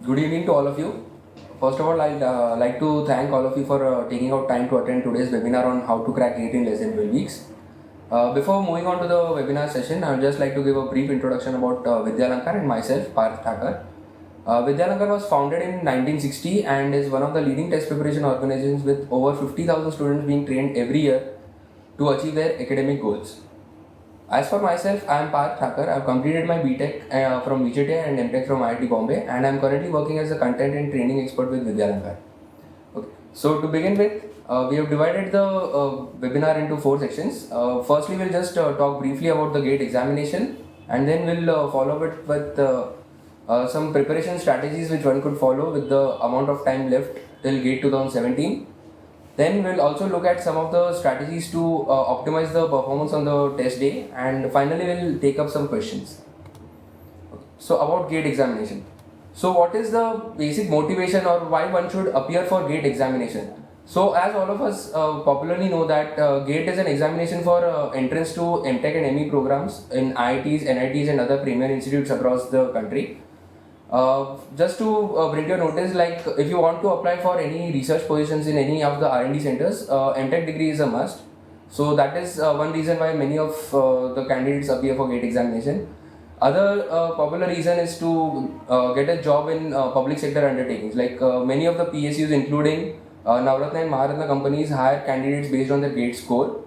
Good evening to all of you. First of all, I'd like to thank all of you for taking out time to attend today's webinar on how to crack GATE in less than 12 weeks. Before moving on to the webinar session, I would just like to give a brief introduction about Vidyalankar and myself, Parth Thakur. Vidyalankar was founded in 1960 and is one of the leading test preparation organizations with over 50,000 students being trained every year to achieve their academic goals. As for myself, I am Parth Thakur. I have completed my BTech from VJTI and MTech from IIT Bombay, and I am currently working as a content and training expert with Vidyalankar. Okay. So to begin with, we have divided the webinar into 4 sections. Firstly, we'll just talk briefly about the GATE examination, and then we'll follow it with some preparation strategies which one could follow with the amount of time left till GATE 2017. Then we'll also look at some of the strategies to optimize the performance on the test day, and finally we'll take up some questions. Okay. So about GATE examination. So what is the basic motivation or why one should appear for GATE examination? So as all of us popularly know that GATE is an examination for entrance to MTech and ME programs in IITs, NITs and other premier institutes across the country. Just to bring your notice, like if you want to apply for any research positions in any of the R&D centers, MTech degree is a must. So that is one reason why many of the candidates appear for GATE examination. Other popular reason is to get a job in public sector undertakings. Like many of the PSUs, including Navratna and Maharatna companies, hire candidates based on their GATE score.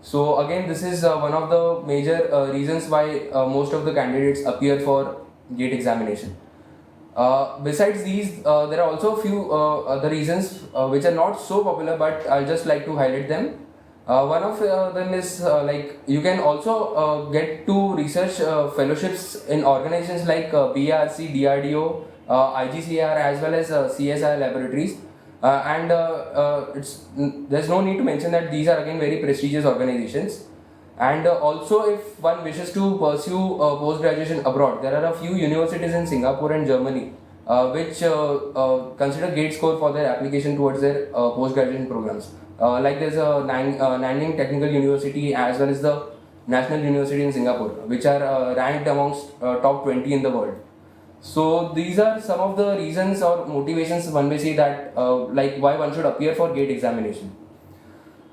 So again, this is one of the major reasons why most of the candidates appear for GATE examination. Besides these, there are also a few other reasons which are not so popular, but I'll just like to highlight them. One of them is like you can also get to research fellowships in organizations like BRC, DRDO, IGCR as well as CSR laboratories. There's no need to mention that these are again very prestigious organizations. And also, if one wishes to pursue post-graduation abroad, there are a few universities in Singapore and Germany which consider GATE score for their application towards their post-graduation programs. Like there's a Nanyang Technical University as well as the National University in Singapore, which are ranked amongst top 20 in the world. So these are some of the reasons or motivations one may say that like why one should appear for GATE examination.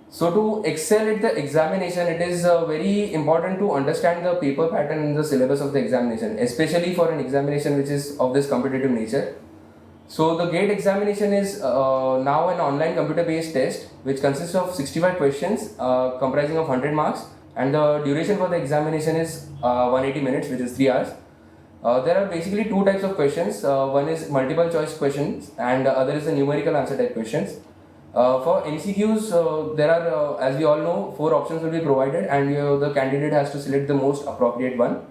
So to excel at the examination, it is very important to understand the paper pattern and the syllabus of the examination, especially for an examination which is of this competitive nature. So the GATE examination is now an online computer-based test which consists of 65 questions comprising of 100 marks, and the duration for the examination is 180 minutes, which is 3 hours. There are basically 2 types of questions. One is multiple choice questions and other is the numerical answer type questions. For MCQs, there are, as we all know, 4 options will be provided, and the candidate has to select the most appropriate one.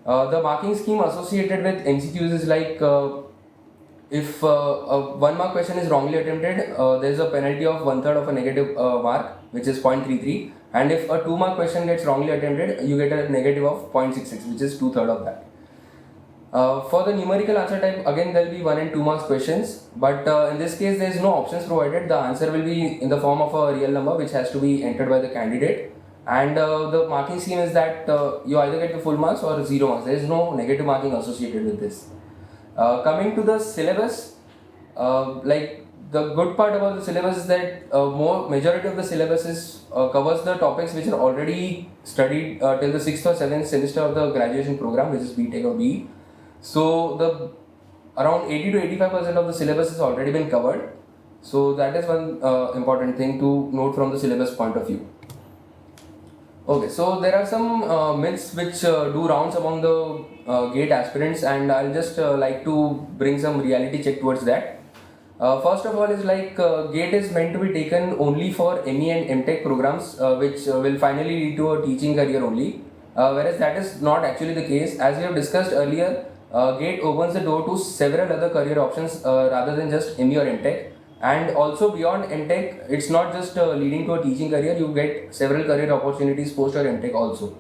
The marking scheme associated with MCQs is like if a 1 mark question is wrongly attempted, there is a penalty of 1/3 of a negative mark, which is 0.33, and if a 2 mark question gets wrongly attempted, you get a negative of 0.66, which is 2/3 of that. For the numerical answer type, again there will be 1 and 2 marks questions, but in this case there is no options provided. The answer will be in the form of a real number which has to be entered by the candidate, and the marking scheme is that you either get the full marks or 0 marks. There is no negative marking associated with this. Coming to the syllabus, like the good part about the syllabus is that majority of the syllabus covers the topics which are already studied till the 6th or 7th semester of the graduation program, which is BTech or BE. So the around 80 to 85% of the syllabus has already been covered. So that is one important thing to note from the syllabus point of view. Okay, so there are some myths which do rounds among the GATE aspirants, and I'll just like to bring some reality check towards that. First of all is like GATE is meant to be taken only for ME and MTech programs which will finally lead to a teaching career only, whereas that is not actually the case. As we have discussed earlier, GATE opens the door to several other career options rather than just ME or MTech, and also beyond MTech, it's not just leading to a teaching career, you get several career opportunities post or MTech also.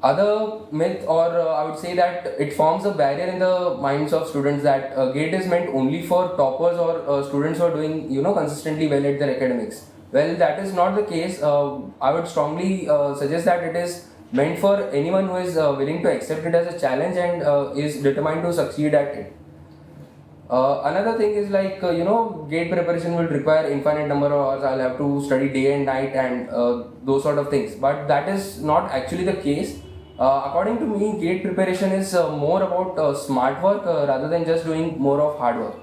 Other myth, or I would say that it forms a barrier in the minds of students that GATE is meant only for toppers or students who are doing consistently well at their academics. Well, that is not the case. I would strongly suggest that it is meant for anyone who is willing to accept it as a challenge and is determined to succeed at it. Another thing is like, gate preparation will require infinite number of hours. I'll have to study day and night and those sort of things. But that is not actually the case. According to me, gate preparation is more about smart work rather than just doing more of hard work.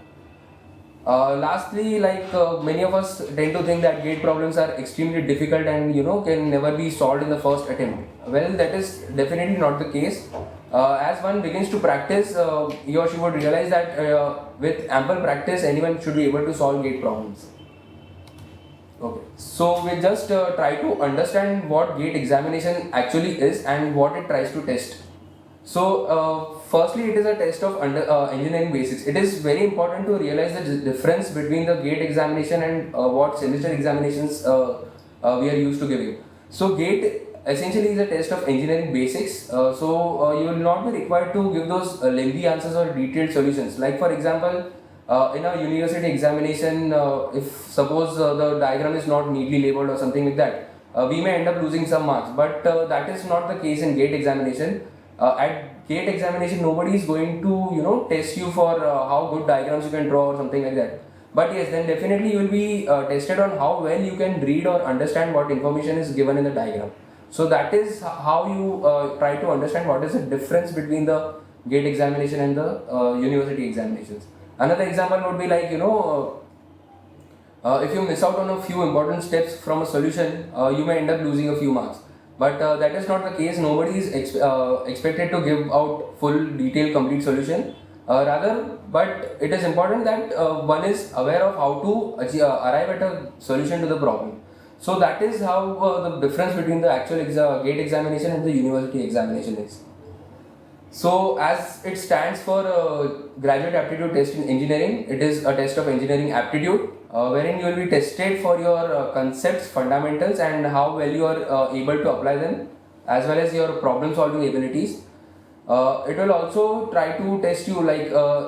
Lastly, many of us tend to think that gate problems are extremely difficult and can never be solved in the first attempt. Well, that is definitely not the case. As one begins to practice, he or she would realize that with ample practice, anyone should be able to solve gate problems. Okay, so we just try to understand what gate examination actually is and what it tries to test. So, firstly, it is a test of engineering basics. It is very important to realize the difference between the gate examination and what semester examinations we are used to giving. So, gate essentially is a test of engineering basics. You will not be required to give those lengthy answers or detailed solutions. Like, for example, in a university examination, if suppose the diagram is not neatly labeled or something like that, we may end up losing some marks. But that is not the case in gate examination. At gate examination, nobody is going to test you for how good diagrams you can draw or something like that. But yes, then definitely you will be tested on how well you can read or understand what information is given in the diagram. So that is how you try to understand what is the difference between the gate examination and the university examinations. Another example would be like if you miss out on a few important steps from a solution, you may end up losing a few marks. But that is not the case. Nobody is expected to give out full, detailed, complete solution. But it is important that one is aware of how to arrive at a solution to the problem. So that is how the difference between the actual gate examination and the university examination is. So as it stands for graduate aptitude test in engineering, it is a test of engineering aptitude wherein you will be tested for your concepts, fundamentals and how well you are able to apply them, as well as your problem solving abilities. It will also try to test you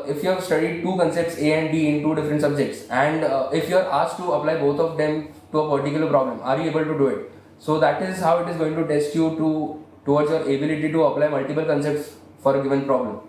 if you have studied two concepts A and B in two different subjects, and if you are asked to apply both of them to a particular problem, are you able to do it? So that is how it is going to test you towards your ability to apply multiple concepts for a given problem.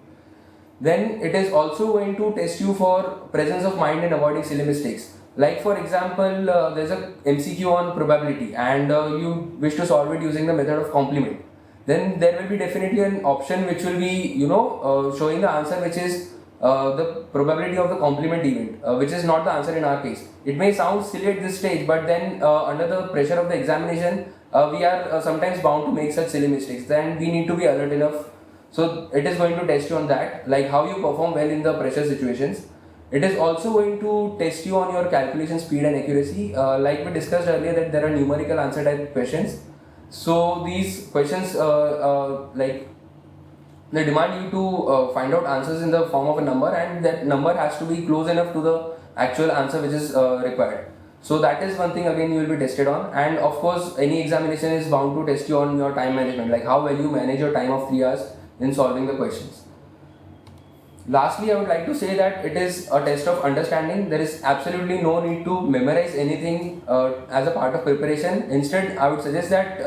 Then it is also going to test you for presence of mind and avoiding silly mistakes. Like for example, there's a MCQ on probability and you wish to solve it using the method of complement. Then there will be definitely an option which will be showing the answer which is the probability of the complement event, which is not the answer in our case. It may sound silly at this stage, but then under the pressure of the examination, we are sometimes bound to make such silly mistakes. Then we need to be alert enough. So it is going to test you on that, like how you perform well in the pressure situations. It is also going to test you on your calculation speed and accuracy. Like we discussed earlier that there are numerical answer type questions. So these questions they demand you to find out answers in the form of a number, and that number has to be close enough to the actual answer which is required. So that is one thing again you will be tested on, and of course any examination is bound to test you on your time management, like how well you manage your time of 3 hours in solving the questions. Lastly, I would like to say that it is a test of understanding. There is absolutely no need to memorize anything as a part of preparation. Instead, I would suggest that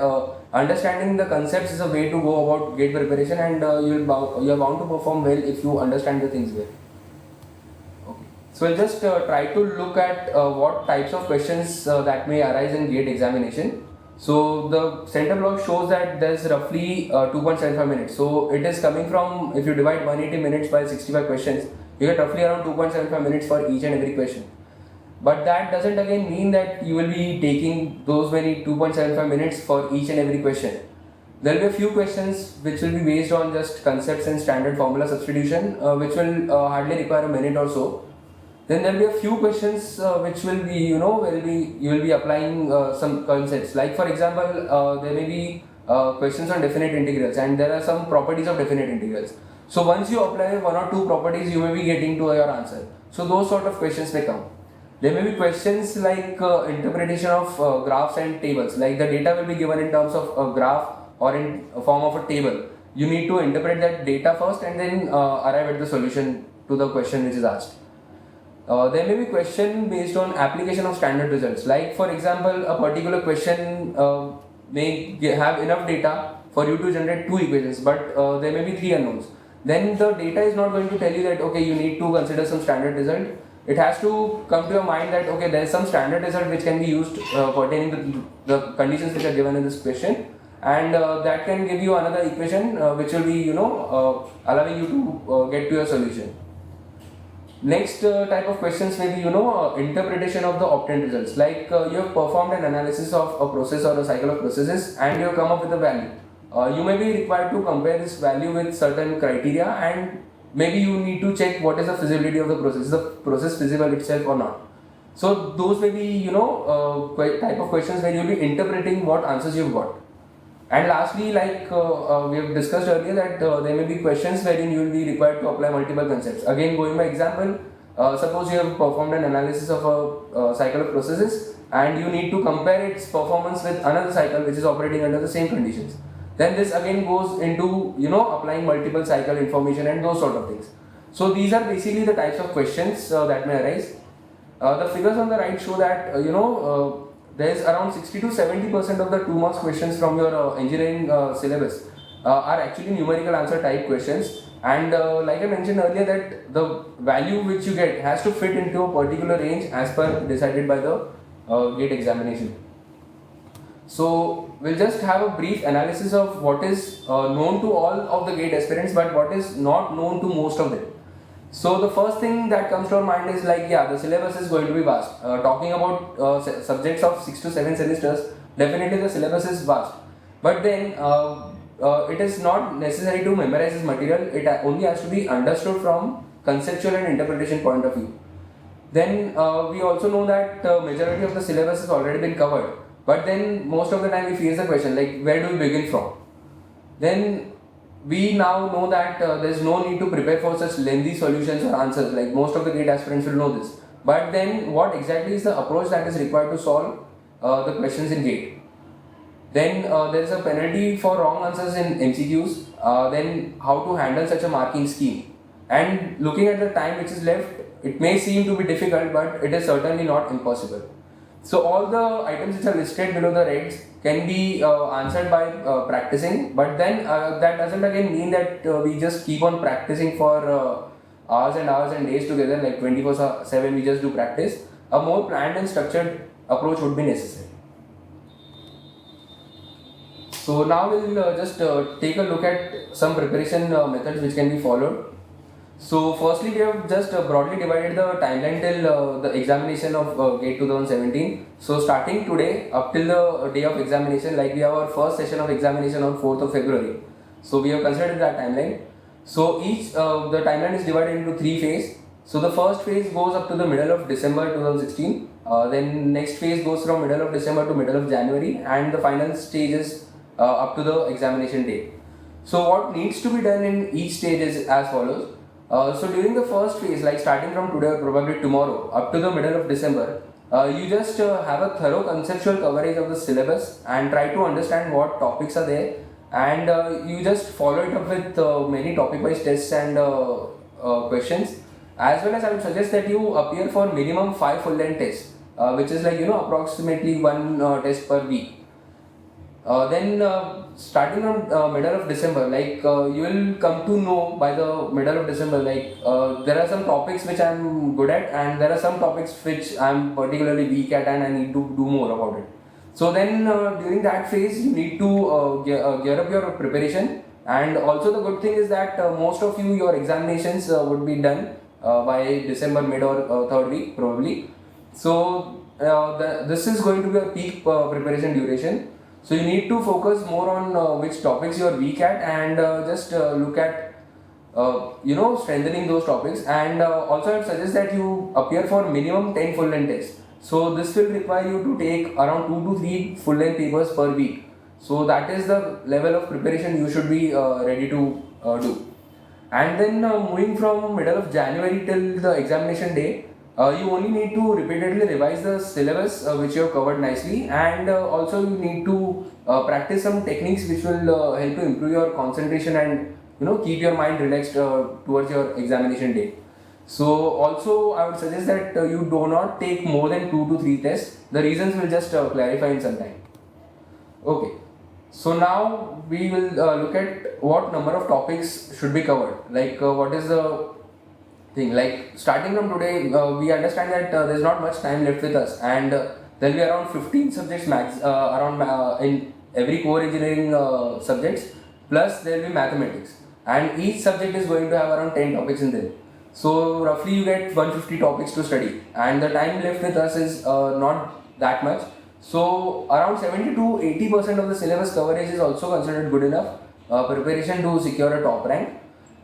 understanding the concepts is a way to go about gate preparation, and you are bound to perform well if you understand the things well. Okay. So we'll just try to look at what types of questions that may arise in gate examination. So the center block shows that there's roughly 2.75 minutes. So it is coming from, if you divide 180 minutes by 65 questions, you get roughly around 2.75 minutes for each and every question. But that doesn't again mean that you will be taking those many 2.75 minutes for each and every question. There will be a few questions which will be based on just concepts and standard formula substitution, which will hardly require a minute or so. Then there will be a few questions which will be, you will be applying some concepts. Like for example, there may be questions on definite integrals, and there are some properties of definite integrals. So once you apply one or two properties, you may be getting to your answer. So those sort of questions may come. There may be questions like interpretation of graphs and tables. Like the data will be given in terms of a graph or in a form of a table. You need to interpret that data first and then arrive at the solution to the question which is asked. There may be question based on application of standard results. Like for example, a particular question may have enough data for you to generate two equations, but there may be three unknowns. then the data is not going to tell you that okay, you need to consider some standard result. It has to come to your mind that okay, there is some standard result which can be used pertaining to the conditions which are given in this question, and that can give you another equation which will be allowing you to get to your solution. Next type of questions may be interpretation of the obtained results. Like you have performed an analysis of a process or a cycle of processes and you have come up with a value. You may be required to compare this value with certain criteria, and maybe you need to check what is the feasibility of the process. Is the process feasible itself or not? So those may be type of questions where you will be interpreting what answers you've got. And lastly, like we have discussed earlier, that there may be questions wherein you will be required to apply multiple concepts. Again, going by example, suppose you have performed an analysis of a cycle of processes and you need to compare its performance with another cycle which is operating under the same conditions. Then this again goes into applying multiple cycle information and those sort of things. So these are basically the types of questions that may arise. The figures on the right show that there is around 60 to 70% of the 2 marks questions from your engineering syllabus are actually numerical answer type questions, and like I mentioned earlier, that the value which you get has to fit into a particular range as per decided by the GATE examination. So we'll just have a brief analysis of what is known to all of the GATE aspirants but what is not known to most of them. So the first thing that comes to our mind is like, yeah, the syllabus is going to be vast. Talking about subjects of 6 to 7 semesters, definitely the syllabus is vast. But then it is not necessary to memorize this material. It only has to be understood from conceptual and interpretation point of view. Then we also know that majority of the syllabus has already been covered. But then most of the time we face the question like, where do we begin from? Then we now know that there is no need to prepare for such lengthy solutions or answers, like most of the GATE aspirants will know this. But then what exactly is the approach that is required to solve the questions in GATE? Then there is a penalty for wrong answers in MCQs, then how to handle such a marking scheme. And looking at the time which is left, it may seem to be difficult, but it is certainly not impossible. So all the items which are listed below the reds can be answered by practicing, but then that doesn't again mean that we just keep on practicing for hours and hours and days together, like 24/7 we just do practice. A more planned and structured approach would be necessary. So now we'll just take a look at some preparation methods which can be followed. So firstly, we have just broadly divided the timeline till the examination of GATE 2017. So starting today up till the day of examination, like we have our first session of examination on 4th of February. So we have considered that timeline. So each the timeline is divided into 3 phases. So the first phase goes up to the middle of December 2016. Then next phase goes from middle of December to middle of January, and the final stage is up to the examination day. So what needs to be done in each stage is as follows. So during the first phase, like starting from today or probably tomorrow up to the middle of December, you just have a thorough conceptual coverage of the syllabus and try to understand what topics are there, and you just follow it up with many topic wise tests and questions. As well as I would suggest that you appear for minimum 5 full length tests, which is like approximately 1 test per week. Then starting from middle of December, like you will come to know by the middle of December, like there are some topics which I am good at and there are some topics which I am particularly weak at and I need to do more about it. So then during that phase you need to gear up your preparation, and also the good thing is that most of you, your examinations would be done by December mid or third week probably. So this is going to be a peak preparation duration. So you need to focus more on which topics you are weak at, and just look at strengthening those topics. And also I would suggest that you appear for minimum 10 full length tests. So this will require you to take around 2 to 3 full length papers per week. So that is the level of preparation you should be ready to do. And then moving from middle of January till the examination day, you only need to repeatedly revise the syllabus which you have covered nicely, and also you need to practice some techniques which will help you improve your concentration and keep your mind relaxed towards your examination day. So also I would suggest that you do not take more than 2 to 3 tests. The reasons will just clarify in some time. Okay. So now we will look at what number of topics should be covered. Like what is the thing? Like starting from today, we understand that there's not much time left with us, and there'll be around 15 subjects max around in every core engineering subjects. Plus there'll be mathematics, and each subject is going to have around 10 topics in there. So roughly you get 150 topics to study, and the time left with us is not that much. So around 70 to 80% of the syllabus coverage is also considered good enough preparation to secure a top rank.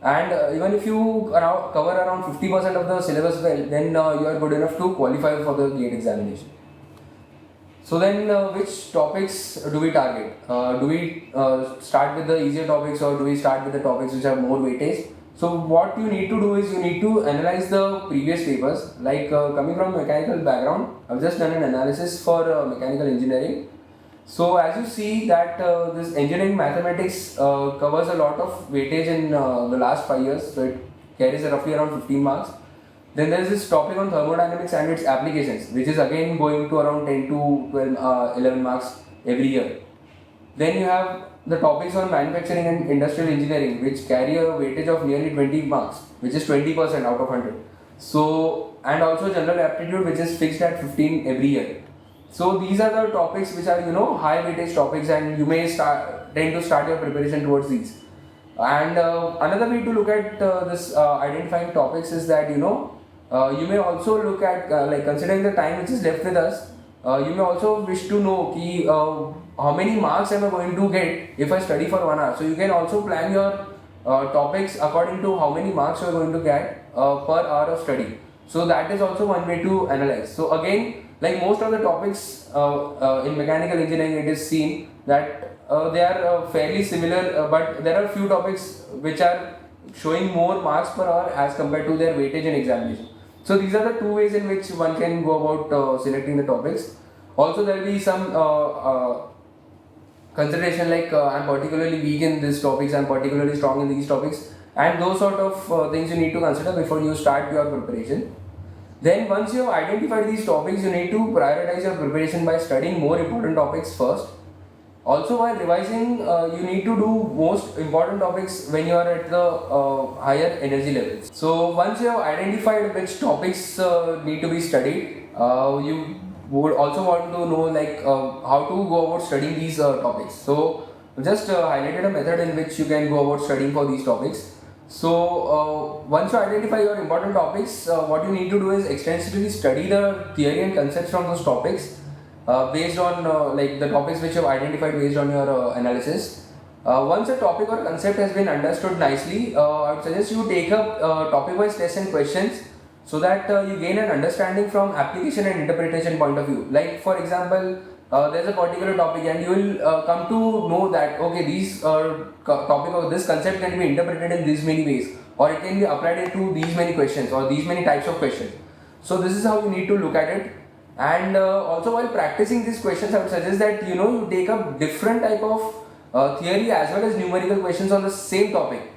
And even if you cover around 50% of the syllabus well, then you are good enough to qualify for the GATE examination. So then, which topics do we target? Do we start with the easier topics, or do we start with the topics which have more weightage? So what you need to do is you need to analyze the previous papers. Like coming from mechanical background, I've just done an analysis for mechanical engineering. So as you see that this engineering mathematics covers a lot of weightage in the last 5 years, so it carries roughly around 15 marks. Then there is this topic on thermodynamics and its applications, which is again going to around 10 to 12, 11 marks every year. Then you have the topics on manufacturing and industrial engineering, which carry a weightage of nearly 20 marks, which is 20% out of 100. So, and also general aptitude, which is fixed at 15 every year. So these are the topics which are high weightage topics, and you may tend to start your preparation towards these. And another way to look at this identifying topics is that you may also look at like considering the time which is left with us. You may also wish to know how many marks am I going to get if I study for 1 hour. So you can also plan your topics according to how many marks you are going to get per hour of study. So that is also one way to analyze. So again, like most of the topics in mechanical engineering, it is seen that they are fairly similar, but there are few topics which are showing more marks per hour as compared to their weightage in examination. So these are the two ways in which one can go about selecting the topics. Also there will be some consideration like I'm particularly weak in these topics, I'm particularly strong in these topics, and those sort of things you need to consider before you start your preparation. Then once you have identified these topics, you need to prioritize your preparation by studying more important topics first. Also while revising, you need to do most important topics when you are at the higher energy levels. So once you have identified which topics need to be studied, you would also want to know like how to go about studying these topics. So just highlighted a method in which you can go about studying for these topics. So once you identify your important topics, what you need to do is extensively study the theory and concepts from those topics based on like the topics which you have identified based on your analysis. Once a topic or concept has been understood nicely, I would suggest you take up topic-wise tests and questions so that you gain an understanding from application and interpretation point of view. Like for example, there's a particular topic and you will come to know that okay, these topic or this concept can be interpreted in these many ways, or it can be applied into these many questions or these many types of questions. So this is how you need to look at it. And also while practicing these questions, I would suggest that you take up different type of theory as well as numerical questions on the same topic.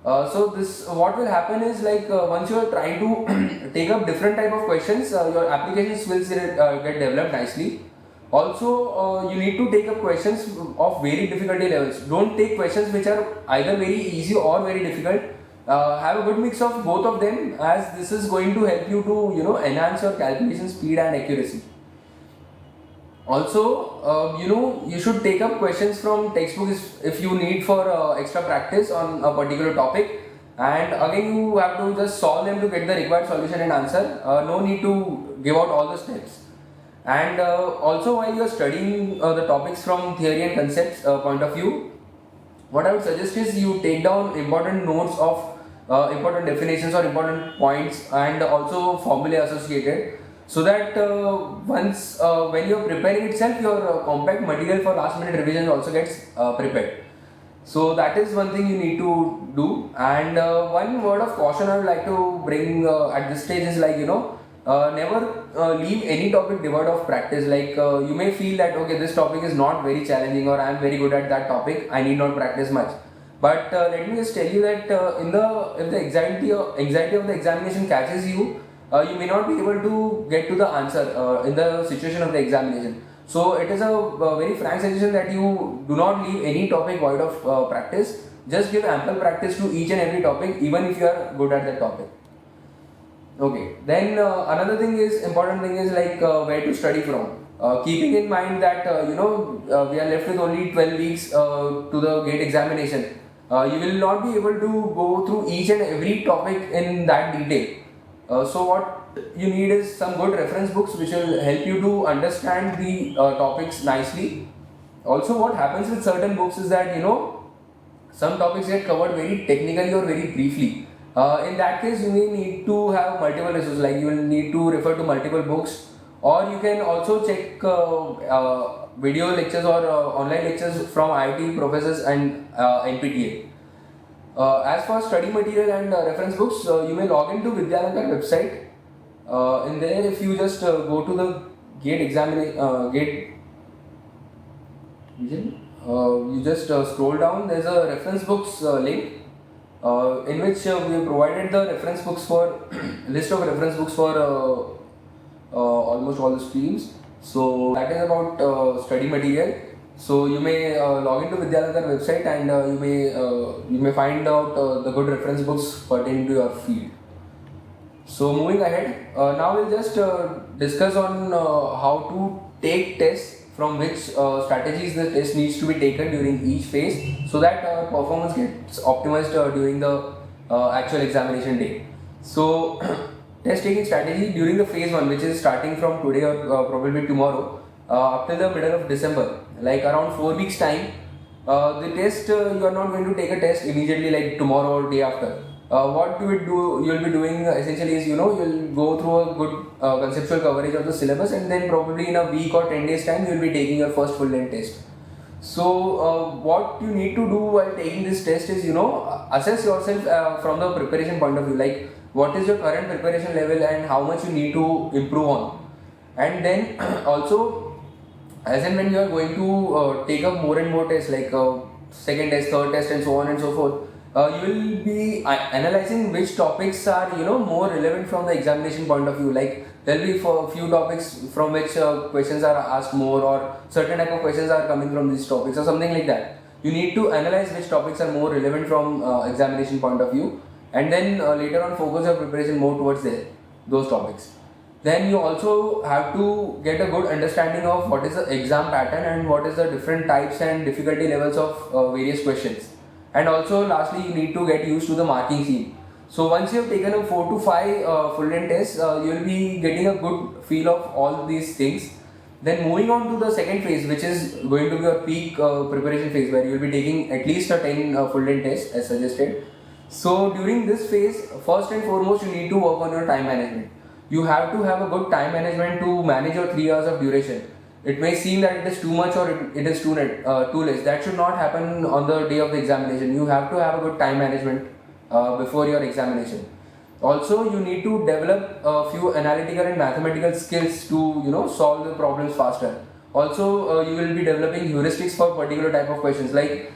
So this what will happen is like once you are trying to take up different type of questions, your application skills get developed nicely. Also, you need to take up questions of very difficulty levels. Don't take questions which are either very easy or very difficult. Have a good mix of both of them, as this is going to help you to enhance your calculation speed and accuracy. Also, you should take up questions from textbooks if you need for extra practice on a particular topic. And again, you have to just solve them to get the required solution and answer. No need to give out all the steps. And also while you are studying the topics from theory and concepts point of view, what I would suggest is you take down important notes of important definitions or important points and also formulae associated, so that once when you are preparing itself, your compact material for last minute revision also gets prepared. So that is one thing you need to do. And one word of caution I would like to bring at this stage is like never leave any topic devoid of practice. Like you may feel that okay, this topic is not very challenging, or I am very good at that topic, I need not practice much. But let me just tell you that if the anxiety of the examination catches you, you may not be able to get to the answer in the situation of the examination. So it is a very frank suggestion that you do not leave any topic void of practice. Just give ample practice to each and every topic, even if you are good at that topic. Okay. Then another thing is important thing is like where to study from. Keeping in mind that we are left with only 12 weeks to the gate examination. You will not be able to go through each and every topic in that detail. So what you need is some good reference books which will help you to understand the topics nicely. Also, what happens with certain books is that some topics get covered very technically or very briefly. In that case, you may need to have multiple resources, like you will need to refer to multiple books, or you can also check video lectures or online lectures from IIT professors and NPTA. As for study material and reference books, you may log into Vidyalankar website. In there, if you just go to the gate examination, you just scroll down. There's a reference books link in which we have provided the reference books for list of reference books for almost all the streams. So that is about study material. So you may log into Vidyalankar website and you may find out the good reference books pertaining to your field. So moving ahead, now we'll just discuss on how to take tests, from which strategies the test needs to be taken during each phase, so that our performance gets optimized during the actual examination day. So test taking strategy during the phase 1, which is starting from today or probably tomorrow up till the middle of December, like around 4 weeks time. The test, you are not going to take a test immediately like tomorrow or day after. What you will be doing essentially is, you'll go through a good conceptual coverage of the syllabus, and then probably in a week or 10 days time, you'll be taking your first full length test. So what you need to do while taking this test is, assess yourself from the preparation point of view, like what is your current preparation level and how much you need to improve on. And then also, as and when you are going to take up more and more tests, like second test, third test, and so on and so forth, you will be analyzing which topics are more relevant from the examination point of view. Like there will be for few topics from which questions are asked more, or certain type of questions are coming from these topics, or something like that. You need to analyze which topics are more relevant from examination point of view, and then later on focus your preparation more towards those topics. Then you also have to get a good understanding of what is the exam pattern and what is the different types and difficulty levels of various questions. And also lastly, you need to get used to the marking scheme. So once you have taken a 4 to 5 full length tests, you will be getting a good feel of all these things. Then moving on to the second phase, which is going to be your peak preparation phase, where you will be taking at least a 10 full length tests as suggested. So during this phase, first and foremost, you need to work on your time management. You have to have a good time management to manage your 3 hours of duration. It may seem that it is too much or it is too less. That should not happen on the day of the examination. You have to have a good time management before your examination. Also, you need to develop a few analytical and mathematical skills to solve the problems faster. Also, you will be developing heuristics for particular type of questions. Like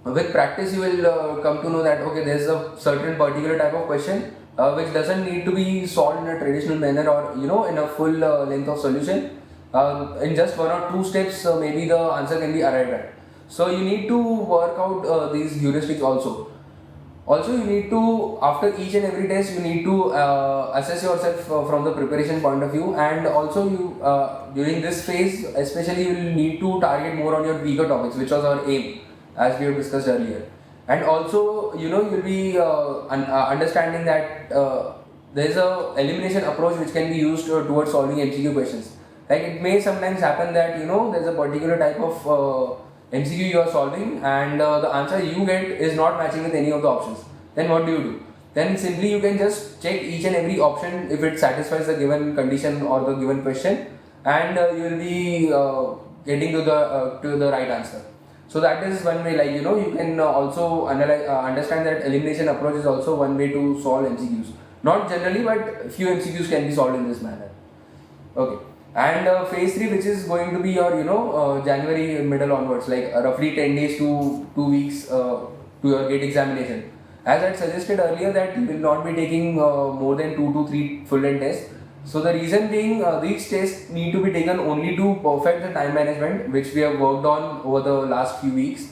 with practice, you will come to know that okay, there is a certain particular type of question which doesn't need to be solved in a traditional manner or in a full length of solution. In just 1 or 2 steps, maybe the answer can be arrived at. So you need to work out these heuristics also. Also, you need to, after each and every test, you need to assess yourself from the preparation point of view, and also you during this phase, especially you will need to target more on your weaker topics, which was our aim, as we have discussed earlier. And also, you will be understanding that there is a elimination approach which can be used towards solving MCQ questions. Like it may sometimes happen that there's a particular type of MCQ you are solving and the answer you get is not matching with any of the options. Then what do? Then simply you can just check each and every option if it satisfies the given condition or the given question, and you will be getting to the right answer. So that is one way. Like you can also analyze, understand that elimination approach is also one way to solve MCQs. Not generally, but few MCQs can be solved in this manner. Okay. And phase 3, which is going to be your January middle onwards, like roughly 10 days to 2 weeks to your gate examination. As I suggested earlier that you will not be taking more than 2 to 3 full length tests. So the reason being, these tests need to be taken only to perfect the time management, which we have worked on over the last few weeks,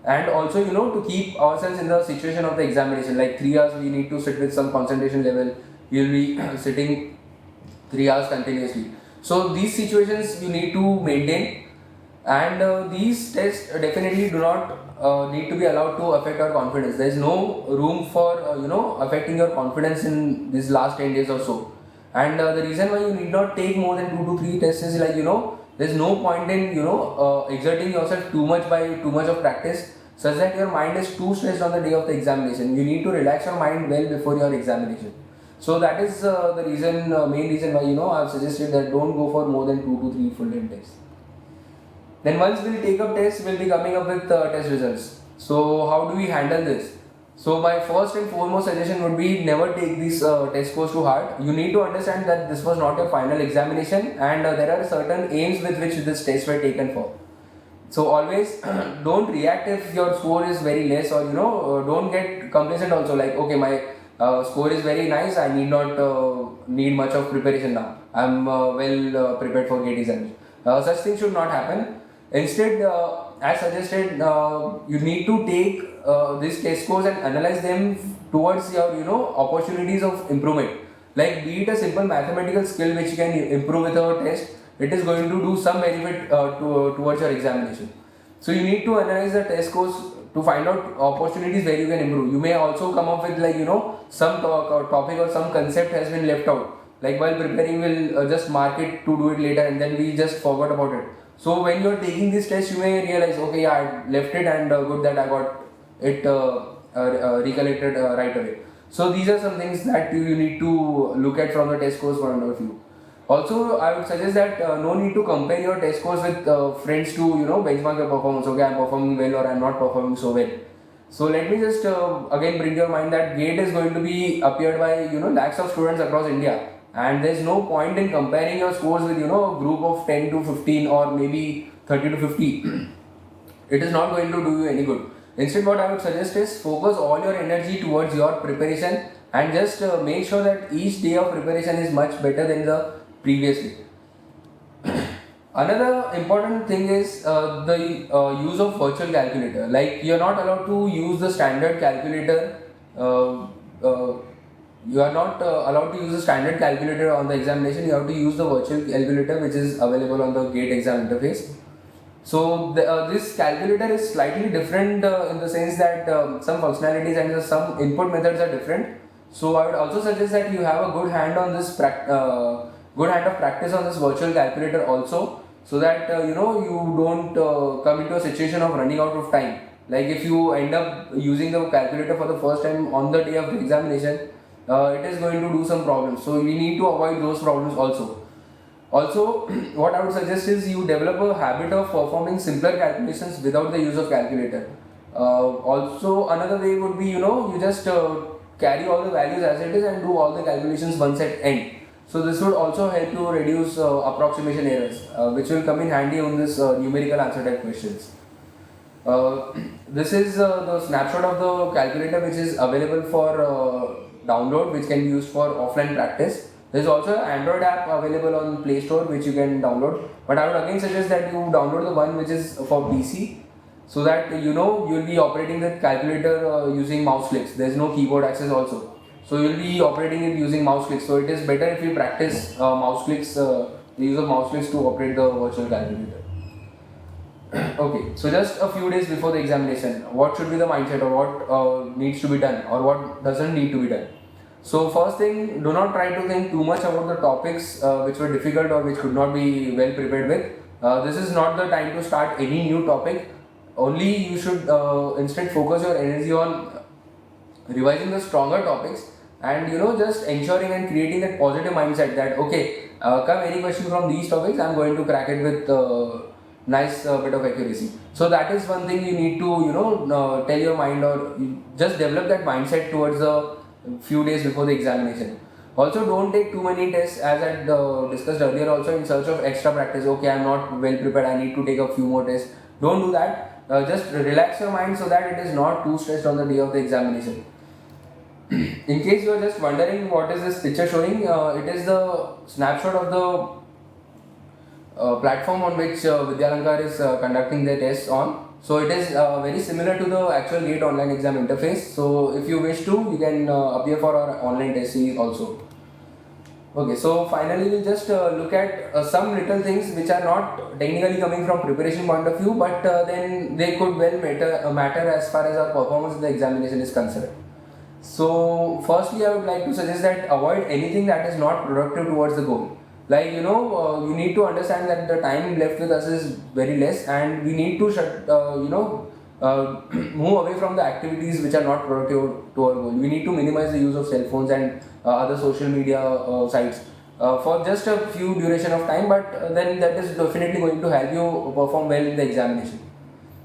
and also to keep ourselves in the situation of the examination. Like 3 hours, we need to sit with some concentration level. You'll be sitting 3 hours continuously. So these situations you need to maintain, and these tests definitely do not need to be allowed to affect our confidence. There is no room for affecting your confidence in these last 10 days or so. And the reason why you need not take more than 2 to 3 tests is like there's no point in exerting yourself too much by too much of practice, such that your mind is too stressed on the day of the examination. You need to relax your mind well before your examination. So that is the reason, main reason why I've suggested that don't go for more than 2 to 3 full day tests. Then once we'll take up tests, we'll be coming up with test results. So how do we handle this? So my first and foremost suggestion would be never take these test scores to heart. You need to understand that this was not your final examination, and there are certain aims with which this test were taken for. So always don't react if your score is very less, or don't get complacent also, like okay, my score is very nice, I need not need much of preparation now, I'm well prepared for GATE exams. Such things should not happen. Instead, as suggested, you need to take these test scores and analyze them towards your opportunities of improvement. Like be it a simple mathematical skill which you can improve with a test, it is going to do some benefit towards your examination. So you need to analyze the test scores to find out opportunities where you can improve. You may also come up with some topic or some concept has been left out. Like while preparing, we'll just mark it to do it later, and then we just forgot about it. So when you're taking this test, you may realize, okay, yeah, I left it, and good that I got it recollected right away. So these are some things that you need to look at from the test scores point of view. Also, I would suggest that no need to compare your test scores with friends to benchmark your performance. Okay, I'm performing well or I'm not performing so well. So let me just again bring your mind that GATE is going to be appeared by lakhs of students across India, and there's no point in comparing your scores with a group of 10 to 15 or maybe 30 to 50. It is not going to do you any good. Instead, what I would suggest is focus all your energy towards your preparation, and just make sure that each day of preparation is much better than the previous day. Another important thing is the use of virtual calculator. Like you're not allowed to use the standard calculator. You are not allowed to use the standard calculator on the examination. You have to use the virtual calculator which is available on the GATE exam interface. So this calculator is slightly different in the sense that some functionalities and some input methods are different. So I would also suggest that you have a good hand on this good hand of practice on this virtual calculator also, so that you don't come into a situation of running out of time. Like if you end up using the calculator for the first time on the day of the examination, it is going to do some problems. So we need to avoid those problems also. Also, what I would suggest is you develop a habit of performing simpler calculations without the use of calculator. Also, another way would be you just carry all the values as it is and do all the calculations once at end. So this would also help you reduce approximation errors, which will come in handy on this numerical answer type questions. This is the snapshot of the calculator which is available for download, which can be used for offline practice. There is also an Android app available on Play Store which you can download, but I would again suggest that you download the one which is for PC, so that you'll be operating the calculator using mouse clicks. There is no keyboard access also, so you'll be operating it using mouse clicks. So it is better if you practice mouse clicks, the use of mouse clicks to operate the virtual calculator. Okay, so just a few days before the examination, what should be the mindset, or what needs to be done, or what doesn't need to be done? So first thing, do not try to think too much about the topics which were difficult or which could not be well prepared with. This is not the time to start any new topic. Only you should instead focus your energy on revising the stronger topics, and just ensuring and creating that positive mindset that okay, come any question from these topics, I'm going to crack it with nice bit of accuracy. So that is one thing you need to tell your mind, or you just develop that mindset towards the few days before the examination. Also, don't take too many tests, as I discussed earlier also, in search of extra practice. Okay, I'm not well prepared, I need to take a few more tests. Don't do that. Just relax your mind so that it is not too stressed on the day of the examination. In case you are just wondering what is this picture showing, it is the snapshot of the platform on which Vidyalankar is conducting their tests on. So it is very similar to the actual GATE online exam interface. So if you wish to, you can appear for our online test series also. Okay, so finally we'll just look at some little things which are not technically coming from preparation point of view, but then they could well matter as far as our performance in the examination is concerned. So firstly, I would like to suggest that avoid anything that is not productive towards the goal. Like you need to understand that the time left with us is very less, and we need to move away from the activities which are not productive to our goal. We need to minimize the use of cell phones and other social media sites for just a few duration of time, but then that is definitely going to help you perform well in the examination.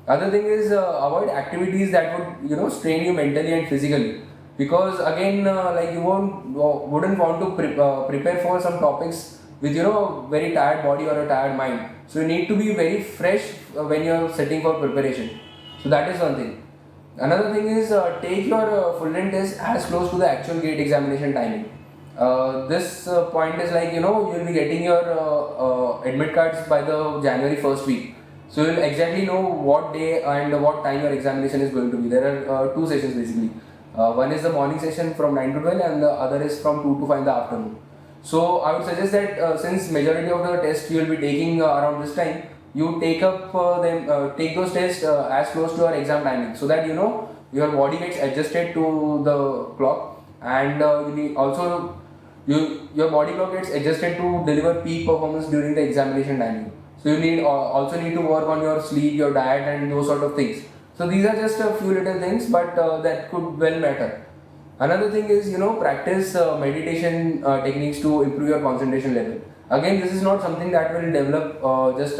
Other thing is avoid activities that would strain you mentally and physically, because again like you wouldn't want to prepare for some topics with very tired body or a tired mind. So you need to be very fresh when you're sitting for preparation. So that is one thing. Another thing is take your full length test as close to the actual GATE examination timing. This point is like you'll be getting your admit cards by the January 1st week. So you'll exactly know what day and what time your examination is going to be. There are two sessions basically. One is the morning session from 9 to 12 and the other is from 2 to 5 in the afternoon. So I would suggest that since majority of the tests you will be taking around this time, you take those tests as close to your exam timing, so that your body gets adjusted to the clock, and your body clock gets adjusted to deliver peak performance during the examination timing. So you also need to work on your sleep, your diet, and those sort of things. So these are just a few little things, but that could well matter. Another thing is practice meditation techniques to improve your concentration level. Again, this is not something that will develop just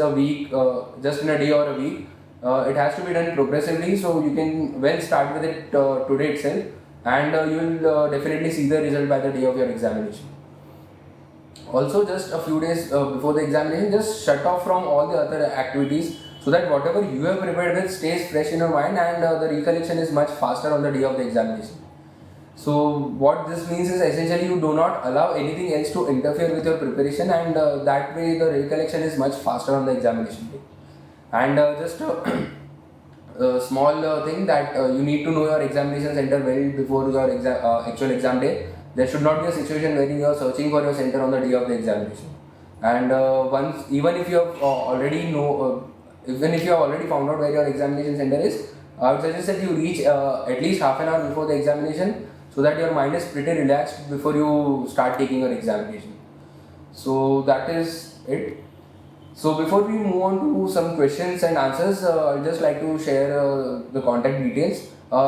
in a day or a week. It has to be done progressively, so you can well start with it today itself, and you will definitely see the result by the day of your examination. Also, just a few days before the examination, just shut off from all the other activities, so that whatever you have prepared with stays fresh in your mind, and the recollection is much faster on the day of the examination. So what this means is essentially you do not allow anything else to interfere with your preparation, and that way the recollection is much faster on the examination day. And just a small thing that you need to know your examination center well before your actual exam day. There should not be a situation where you are searching for your center on the day of the examination. And even if you have already found out where your examination center is, I would suggest that you reach at least half an hour before the examination, so that your mind is pretty relaxed before you start taking your examination. So that is it. So before we move on to some questions and answers, I'd just like to share the contact details.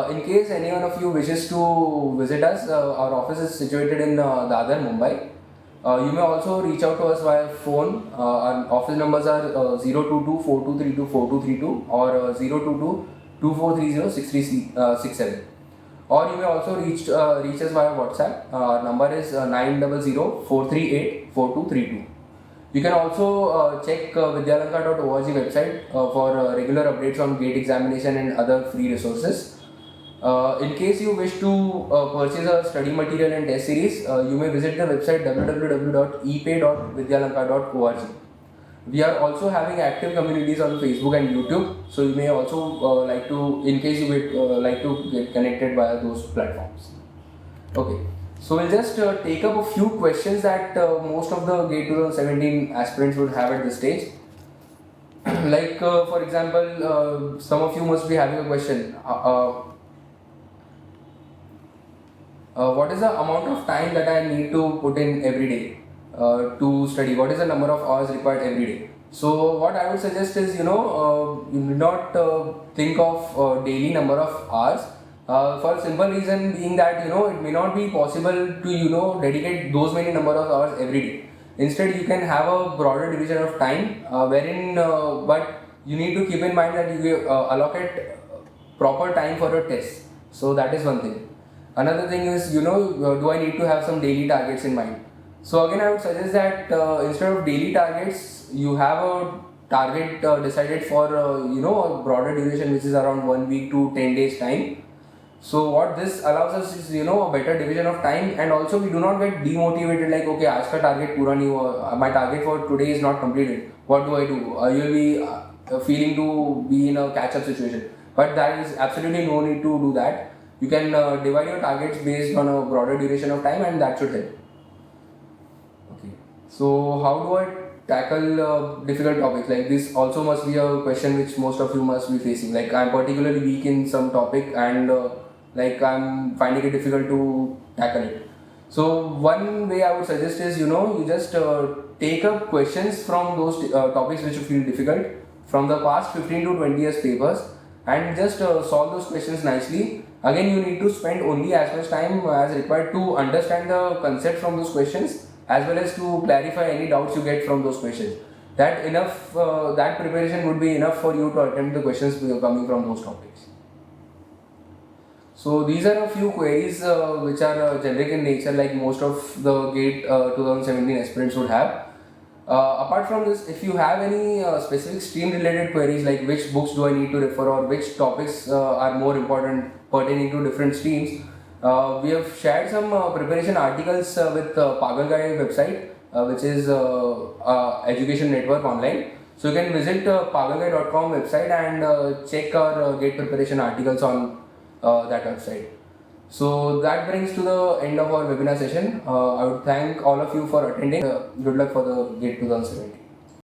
In case any one of you wishes to visit us, our office is situated in Dadar, Mumbai. You may also reach out to us via phone. Our office numbers are 022 4232 4232 or 022 2430 6367. Or you may also reach us via WhatsApp. Our number is 900 438 4232. You can also check vidyalankar.org website for regular updates on GATE examination and other free resources. In case you wish to purchase a study material and test series, you may visit the website www.epay.vidyalankar.org. We are also having active communities on Facebook and YouTube, so you may also in case you would like to get connected via those platforms. Okay. So we'll just take up a few questions that most of the GATE 2017 aspirants would have at this stage. For example, some of you must be having a question. What is the amount of time that I need to put in every day to study? What is the number of hours required every day? So what I would suggest is, you need not think of daily number of hours. For a simple reason being that it may not be possible to dedicate those many number of hours every day. Instead, you can have a broader division of time wherein but you need to keep in mind that you allocate proper time for your test. So that is one thing. Another thing is do I need to have some daily targets in mind? So again, I would suggest that instead of daily targets, you have a target decided for a broader duration, which is around 1 week to 10 days time. So what this allows us is, you know, a better division of time, and also we do not get demotivated like, okay, आज का target पूरा नहीं हुआ, my target for today is not completed. What do I do? You'll be feeling to be in a catch-up situation, but there is absolutely no need to do that. You can divide your targets based on a broader duration of time, and that should help. Okay. So how do I tackle difficult topics? Like this also must be a question which most of you must be facing. Like I'm particularly weak in some topic, and like I'm finding it difficult to tackle it. So one way I would suggest is, you know, you just take up questions from those topics which you feel difficult from the past 15 to 20 years papers, and just solve those questions nicely. Again, you need to spend only as much time as required to understand the concept from those questions, as well as to clarify any doubts you get from those questions. That preparation would be enough for you to attempt the questions coming from those topics. So these are a few queries which are generic in nature, like most of the GATE 2017 aspirants would have. Apart from this, if you have any specific stream related queries, like which books do I need to refer, or which topics are more important pertaining to different streams, we have shared some preparation articles with Pagal Guy website, which is education network online. So you can visit pagalguy.com website and check our GATE preparation articles on that website. So that brings to the end of our webinar session. I would thank all of you for attending. Good luck for the GATE 2017.